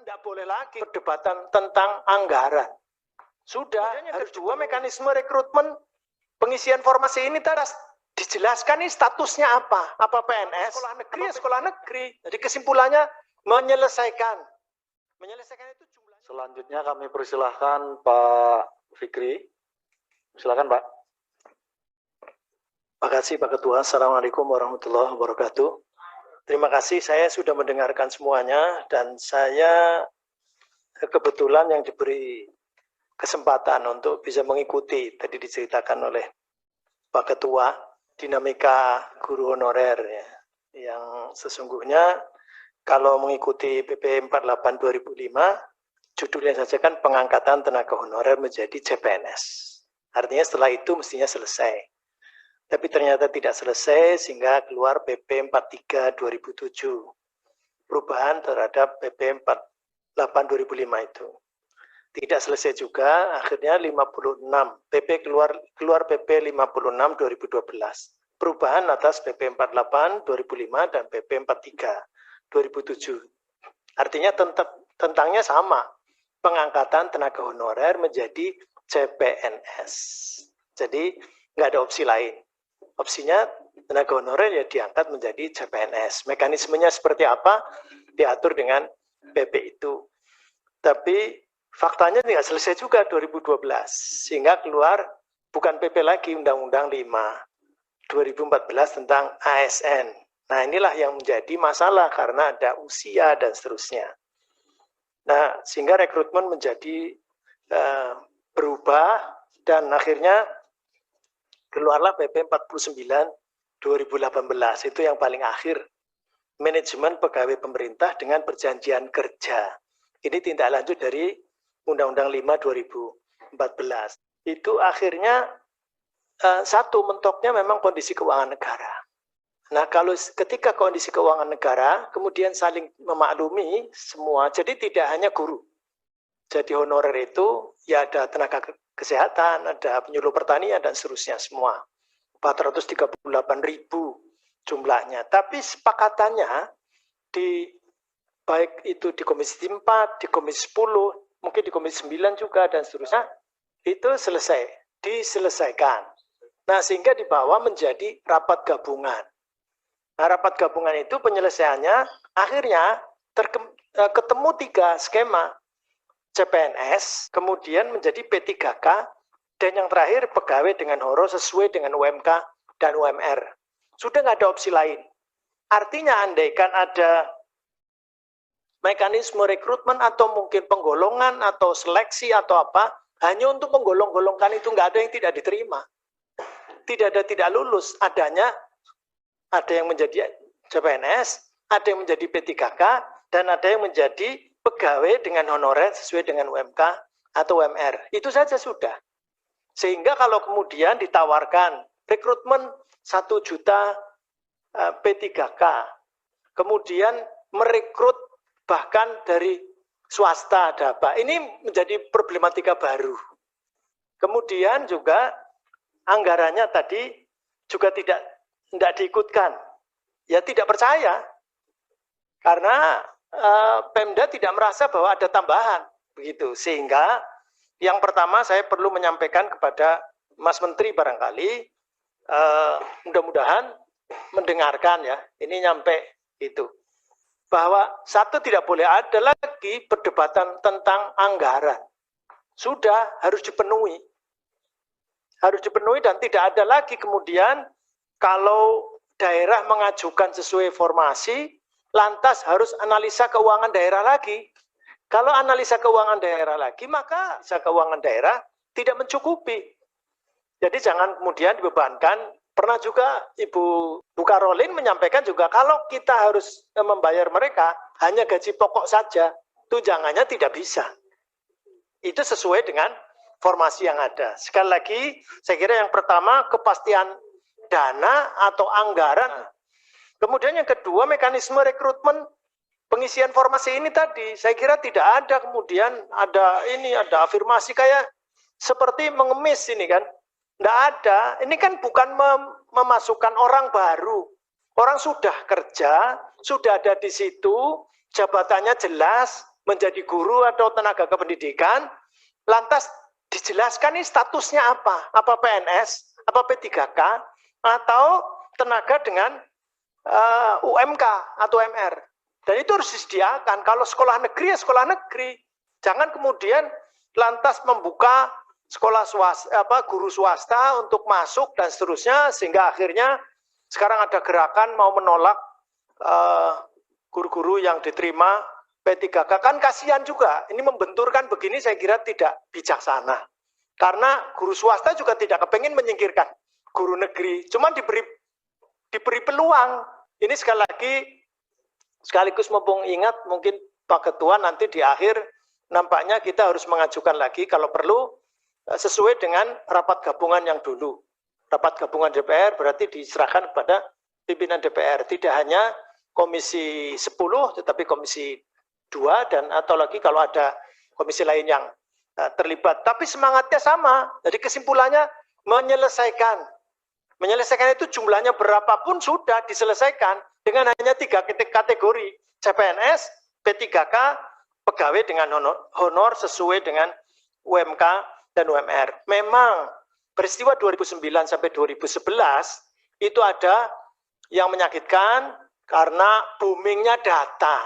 tidak boleh lagi perdebatan tentang anggaran. Sudah, harus dua mekanisme rekrutmen pengisian formasi ini terus dijelaskan ini statusnya apa? Apa PNS? Sekolah negeri ya sekolah negeri. Jadi kesimpulannya menyelesaikan. Menyelesaikan itu jumlahnya. Selanjutnya kami persilahkan Pak Fikri. Silakan Pak. Terima kasih Pak Ketua. Assalamualaikum warahmatullahi wabarakatuh. Terima kasih, saya sudah mendengarkan semuanya dan saya kebetulan yang diberi kesempatan untuk bisa mengikuti tadi diceritakan oleh Pak Ketua dinamika guru honorer ya, yang sesungguhnya kalau mengikuti PP 48 2005 judulnya saja kan pengangkatan tenaga honorer menjadi CPNS. Artinya setelah itu mestinya selesai. Tapi ternyata tidak selesai sehingga keluar PP 43 2007. Perubahan terhadap PP 48 2005 itu. Tidak selesai juga, akhirnya 56. PP keluar PP 56 2012. Perubahan atas PP 48 2005 dan PP 43 2007. Artinya tentangnya sama. Pengangkatan tenaga honorer menjadi CPNS. Jadi nggak ada opsi lain. Opsinya tenaga honorer ya diangkat menjadi CPNS. Mekanismenya seperti apa diatur dengan PP itu. Tapi faktanya tidak selesai juga 2012. Sehingga keluar bukan PP lagi Undang-Undang 5 2014 tentang ASN. Nah inilah yang menjadi masalah karena ada usia dan seterusnya. Nah sehingga rekrutmen menjadi berubah dan akhirnya keluarlah PP 49 2018. Itu yang paling akhir. Manajemen pegawai pemerintah dengan perjanjian kerja. Ini tindak lanjut dari Undang-Undang 5 2014. Itu akhirnya satu mentoknya memang kondisi keuangan negara. Nah kalau ketika kondisi keuangan negara kemudian saling memaklumi semua, jadi tidak hanya guru. Jadi honorer itu ya ada tenaga kesehatan, ada penyuluh pertanian dan seterusnya semua. 438.000 jumlahnya. Tapi sepakatannya di baik itu di Komisi 4, di Komisi 10, mungkin di Komisi 9 juga dan seterusnya itu diselesaikan. Nah, sehingga dibawa menjadi rapat gabungan. Nah, rapat gabungan itu penyelesaiannya akhirnya ketemu 3 skema. CPNS, kemudian menjadi P3K, dan yang terakhir pegawai dengan horo sesuai dengan UMK dan UMR. Sudah nggak ada opsi lain. Artinya andaikan ada mekanisme rekrutmen atau mungkin penggolongan atau seleksi atau apa, hanya untuk menggolong-golongkan itu nggak ada yang tidak diterima. Tidak ada tidak lulus, adanya ada yang menjadi CPNS, ada yang menjadi P3K, dan ada yang menjadi pegawai dengan honorer sesuai dengan UMK atau UMR. Itu saja sudah. Sehingga kalau kemudian ditawarkan rekrutmen 1 juta P3K, kemudian merekrut bahkan dari swasta ada apa. Ini menjadi problematika baru. Kemudian juga anggarannya tadi juga tidak diikutkan. Ya tidak percaya. Karena Pemda tidak merasa bahwa ada tambahan, begitu. Sehingga yang pertama saya perlu menyampaikan kepada Mas Menteri barangkali, mudah-mudahan mendengarkan ya, ini nyampe itu. Bahwa satu tidak boleh ada lagi perdebatan tentang anggaran. Sudah harus dipenuhi. Harus dipenuhi dan tidak ada lagi kemudian kalau daerah mengajukan sesuai formasi, lantas harus analisa keuangan daerah lagi. Kalau analisa keuangan daerah lagi, maka analisa keuangan daerah tidak mencukupi. Jadi jangan kemudian dibebankan. Pernah juga Ibu Bukarolin menyampaikan juga, kalau kita harus membayar mereka hanya gaji pokok saja, tunjangannya tidak bisa. Itu sesuai dengan formasi yang ada. Sekali lagi, saya kira yang pertama kepastian dana atau anggaran. Kemudian yang kedua, mekanisme rekrutmen pengisian formasi ini tadi, saya kira tidak ada kemudian ada afirmasi kayak seperti mengemis ini kan. Tidak ada, ini kan bukan memasukkan orang baru. Orang sudah kerja, sudah ada di situ, jabatannya jelas, menjadi guru atau tenaga kependidikan, lantas dijelaskan ini statusnya apa? Apa PNS, apa P3K, atau tenaga dengan UMK atau MR. Dan itu harus disediakan. Kalau sekolah negeri ya sekolah negeri. Jangan kemudian lantas membuka sekolah swasta, guru swasta untuk masuk dan seterusnya, sehingga akhirnya sekarang ada gerakan mau menolak guru-guru yang diterima P3K. Kan kasihan juga, ini membenturkan begini saya kira tidak bijaksana. Karena guru swasta juga tidak kepingin menyingkirkan guru negeri, cuman diberi peluang. Ini sekali lagi, sekaligus mumpung ingat, mungkin Pak Ketua nanti di akhir, nampaknya kita harus mengajukan lagi kalau perlu sesuai dengan rapat gabungan yang dulu. Rapat gabungan DPR berarti diserahkan kepada pimpinan DPR. Tidak hanya Komisi 10, tetapi Komisi 2, dan atau lagi kalau ada komisi lain yang terlibat. Tapi semangatnya sama. Jadi kesimpulannya menyelesaikan. Menyelesaikan itu jumlahnya berapapun sudah diselesaikan dengan hanya 3 kategori. CPNS, P3K, pegawai dengan honor sesuai dengan UMK dan UMR. Memang peristiwa 2009 sampai 2011 itu ada yang menyakitkan karena boomingnya data.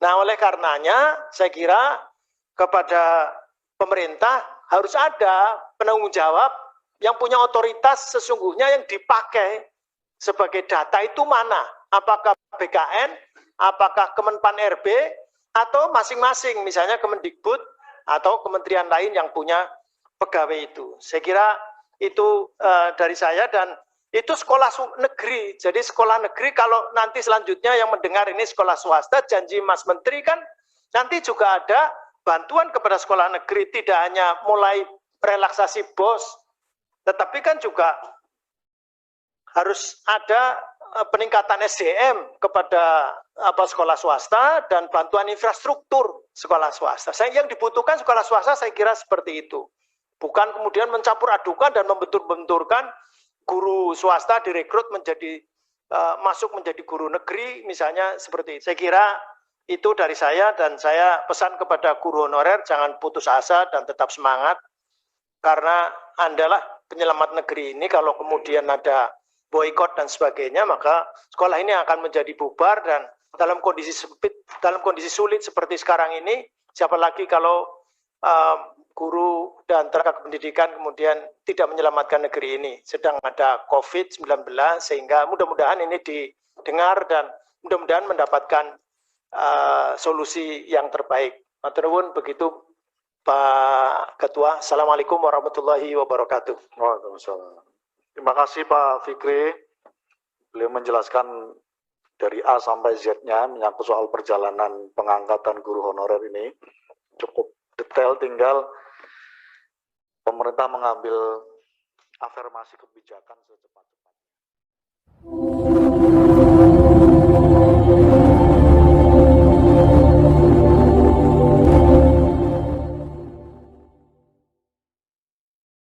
Nah, oleh karenanya saya kira kepada pemerintah harus ada penanggung jawab yang punya otoritas sesungguhnya yang dipakai sebagai data itu mana? Apakah BKN, apakah Kemenpan RB, atau masing-masing, misalnya Kemendikbud atau kementerian lain yang punya pegawai itu. Saya kira itu dari saya, dan itu sekolah negeri. Jadi sekolah negeri kalau nanti selanjutnya yang mendengar ini sekolah swasta, janji Mas Menteri kan nanti juga ada bantuan kepada sekolah negeri, tidak hanya mulai relaksasi BOS, tetapi kan juga harus ada peningkatan SDM kepada sekolah swasta dan bantuan infrastruktur sekolah swasta. Yang dibutuhkan sekolah swasta saya kira seperti itu. Bukan kemudian mencampur adukan dan membentur-benturkan guru swasta direkrut menjadi masuk menjadi guru negeri misalnya seperti itu. Saya kira itu dari saya, dan saya pesan kepada guru honorer jangan putus asa dan tetap semangat, karena Andalah penyelamat negeri ini. Kalau kemudian ada boikot dan sebagainya, maka sekolah ini akan menjadi bubar, dan dalam kondisi sempit, dalam kondisi sulit seperti sekarang ini, siapa lagi kalau guru dan tenaga pendidikan kemudian tidak menyelamatkan negeri ini. Sedang ada COVID-19, sehingga mudah-mudahan ini didengar dan mudah-mudahan mendapatkan solusi yang terbaik. Matur nuwun, begitu Pak Ketua. Assalamualaikum warahmatullahi wabarakatuh. Waalaikumsalam. Terima kasih Pak Fikri. Beliau menjelaskan dari A sampai Z-nya menyangkut soal perjalanan pengangkatan guru honorer ini. Cukup detail, tinggal pemerintah mengambil afirmasi kebijakan secepat-cepatnya.